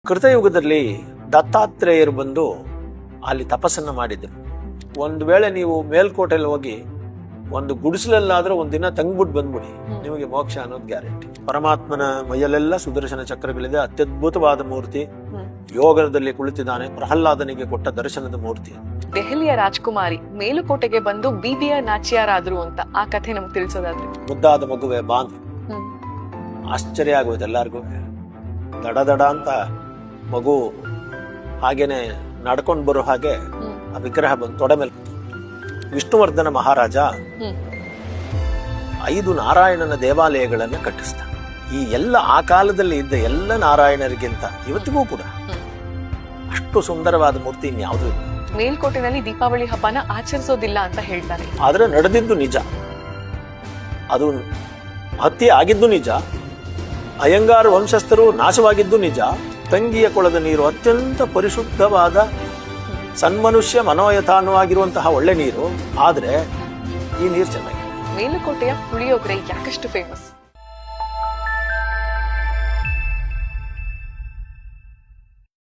ಕೃತಯುಗದಲ್ಲಿ ದತ್ತಾತ್ರೇಯರು ಬಂದು ಅಲ್ಲಿ ತಪಸ್ಸನ್ನ ಮಾಡಿದ್ರು. ಒಂದು ವೇಳೆ ನೀವು ಮೇಲ್ಕೋಟೆಯಲ್ಲಿ ಹೋಗಿ ಒಂದು ಗುಡಿಸಲಲ್ಲಾದ್ರೂ ಒಂದಿನ ತಂಗ್ಬಿಟ್ಟು ಬಂದ್ಬಿಡಿ, ನಿಮಗೆ ಮೋಕ್ಷ ಅನ್ನೋದು ಗ್ಯಾರಂಟಿ. ಪರಮಾತ್ಮನ ಮೈಯಲ್ಲೆಲ್ಲ ಸುದರ್ಶನ ಚಕ್ರಗಳಿದೆ, ಅತ್ಯದ್ಭುತವಾದ ಮೂರ್ತಿ. ಯೋಗದಲ್ಲಿ ಕುಳಿತಿದ್ದಾನೆ, ಪ್ರಹ್ಲಾದನಿಗೆ ಕೊಟ್ಟ ದರ್ಶನದ ಮೂರ್ತಿ. ದೆಹಲಿಯ ರಾಜ್ಕುಮಾರಿ ಮೇಲುಕೋಟೆಗೆ ಬಂದು ಬೀದಿಯ ನಾಚ್ಯಾರಾದ್ರು ಅಂತ ಆ ಕಥೆ ನಮ್ಗೆ ತಿಳಿಸೋದಾದ್ರೆ, ಮುದ್ದಾದ ಮಗುವೆ ಬಾಂಧ್ ಆಶ್ಚರ್ಯ ಆಗೋಯ್ತು ಎಲ್ಲಾರ್ಗು. ದಡ ದಡ ಅಂತ ಮಗು ಹಾಗೇನೆ ನಡ್ಕೊಂಡು ಬರೋ ಹಾಗೆ ಆ ವಿಗ್ರಹ ಬಂದು ತೊಡೆ ಮೇಲೆ. ವಿಷ್ಣುವರ್ಧನ ಮಹಾರಾಜ 5 ನಾರಾಯಣನ ದೇವಾಲಯಗಳನ್ನು ಕಟ್ಟಿಸ್ತ. ಈ ಎಲ್ಲ ಆ ಕಾಲದಲ್ಲಿ ಇದ್ದ ಎಲ್ಲ ನಾರಾಯಣರಿಗಿಂತ ಇವತ್ತಿಗೂ ಕೂಡ ಅಷ್ಟು ಸುಂದರವಾದ ಮೂರ್ತಿ ಇನ್ಯಾವುದೂ ಇಲ್ಲ. ಮೇಲ್ಕೋಟೆನಲ್ಲಿ ದೀಪಾವಳಿ ಹಬ್ಬನ ಆಚರಿಸೋದಿಲ್ಲ ಅಂತ ಹೇಳ್ತಾರೆ, ಆದ್ರೆ ನಡೆದಿದ್ದು ನಿಜ. ಅದು ಹತ್ಯೆ ಆಗಿದ್ದು ನಿಜ. ಅಯ್ಯಂಗಾರ ವಂಶಸ್ಥರು ನಾಶವಾಗಿದ್ದು ನಿಜ. ತಂಗಿಯ ಕೊಳದ ನೀರು ಅತ್ಯಂತ ಪರಿಶುದ್ಧವಾದ ಸನ್ಮನುಷ್ಯ ಮನೋಯಥಾನುವಾಗಿರುವಂತಹ ಒಳ್ಳೆ ನೀರು. ಆದ್ರೆ ಈ ನೀರು ಚೆನ್ನಾಗಿ. ಮೇಲುಕೋಟೆಯ ಪುಳಿಯೋಗರೆ ಯಾಕಷ್ಟು ಫೇಮಸ್?